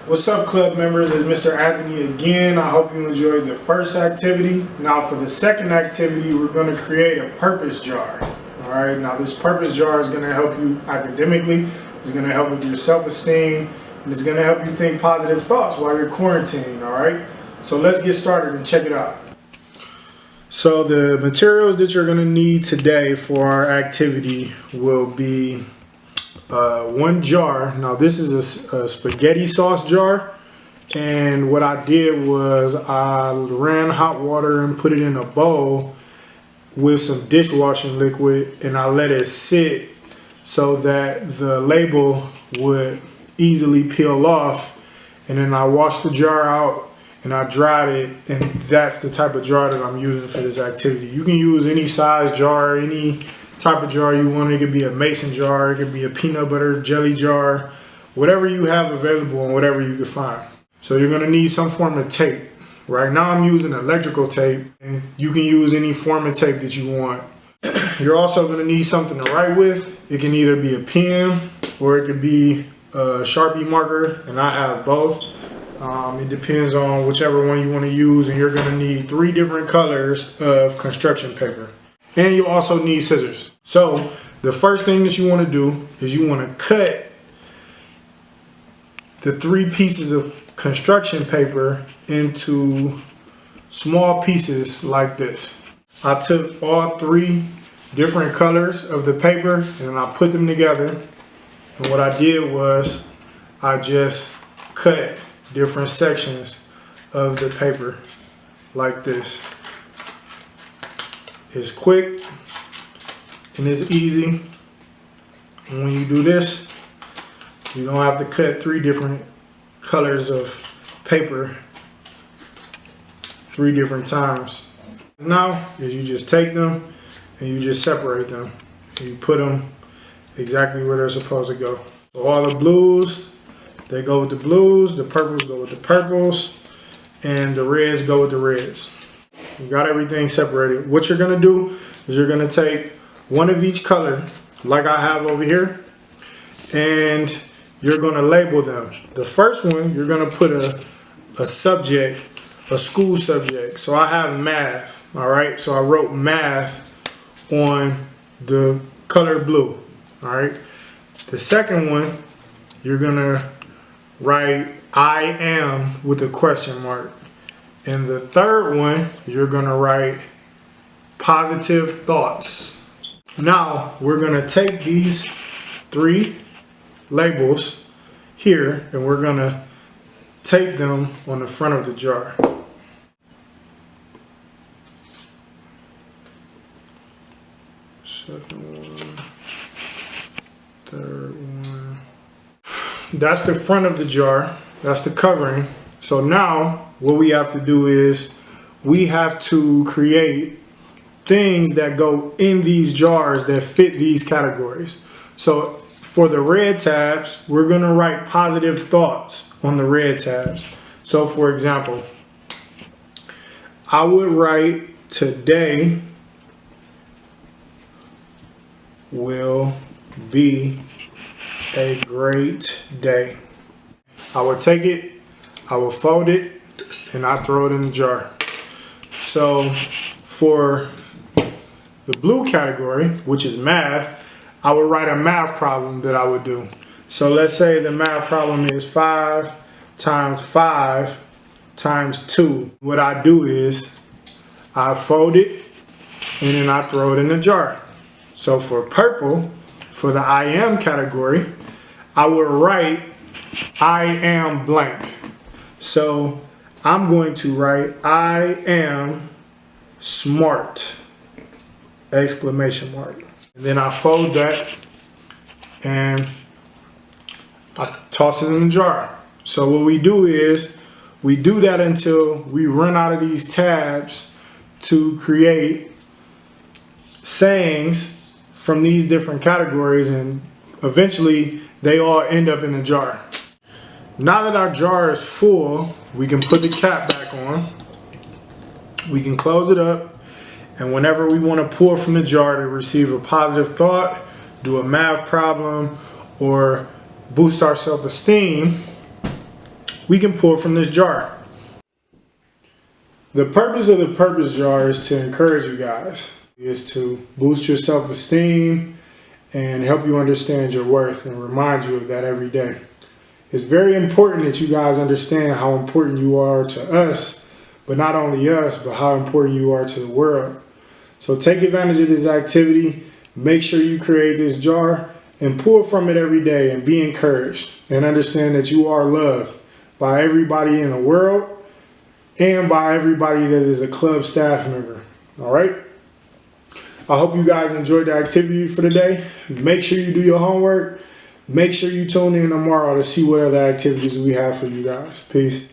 What's up, club members? It's Mr. Anthony again. I hope you enjoyed the first activity. Now for the second activity, we're going to create a purpose jar. All right, now this purpose jar is going to help you academically, it's going to help with your self-esteem, and it's going to help you think positive thoughts while you're quarantined. All right, so let's get started and check it out. So the materials that you're going to need today for our activity will be one jar. Now this is a spaghetti sauce jar, and what I did was I ran hot water and put it in a bowl with some dishwashing liquid, and I let it sit so that the label would easily peel off, and then I washed the jar out and I dried it, and that's the type of jar that I'm using for this activity. You can use any size jar, any type of jar you want. It could be a mason jar, it could be a peanut butter jelly jar, whatever you have available and whatever you can find. So you're gonna need some form of tape. Right now I'm using electrical tape, and you can use any form of tape that you want. You're also gonna need something to write with. It can either be a pen or it could be a Sharpie marker, and I have both. It depends on whichever one you want to use, and you're going to need 3 different colors of construction paper. And you'll also need scissors. So the first thing that you want to do is you want to cut the 3 pieces of construction paper into small pieces like this. I took all 3 different colors of the paper and I put them together. And what I did was I just cut different sections of the paper like this. It's quick and it's easy. And when you do this, you don't have to cut 3 different colors of paper 3 different times. Now is you just take them and you just separate them. And you put them exactly where they're supposed to go. So all the blues, they go with the blues, the purples go with the purples, and the reds go with the reds. You got everything separated. What you're gonna do is you're gonna take one of each color, like I have over here, and you're gonna label them. The first one, you're gonna put a subject, a school subject. So I have math, all right? So I wrote math on the color blue, all right? The second one, you're gonna write I am with a question mark. And the third one, you're gonna write positive thoughts. Now, we're gonna take these 3 labels here and we're gonna tape them on the front of the jar. Second one, third one. That's the front of the jar. That's the covering. So now what we have to do is we have to create things that go in these jars that fit these categories. So for the red tabs, we're going to write positive thoughts on the red tabs. So for example, I would write today will be a great day. I would take it, I will fold it, and I throw it in the jar. So for the blue category, which is math, I would write a math problem that I would do. So let's say the math problem is 5 times 5 times 2. What I do is I fold it and then I throw it in the jar. So for purple, for the I am category, I would write I am blank. So I'm going to write I am smart, exclamation mark. And then I fold that and I toss it in the jar. So what we do is we do that until we run out of these tabs to create sayings from these different categories, and eventually they all end up in the jar. Now that our jar is full, we can put the cap back on. We can close it up, and whenever we want to pull from the jar to receive a positive thought, do a math problem, or boost our self-esteem, we can pour from this jar. The purpose of the purpose jar is to encourage you guys, is to boost your self-esteem and help you understand your worth and remind you of that every day. It's very important that you guys understand how important you are to us, but not only us, but how important you are to the world. So take advantage of this activity. Make sure you create this jar and pour from it every day and be encouraged and understand that you are loved by everybody in the world and by everybody that is a club staff member. All right. I hope you guys enjoyed the activity for today. Make sure you do your homework. Make sure you tune in tomorrow to see what other activities we have for you guys. Peace.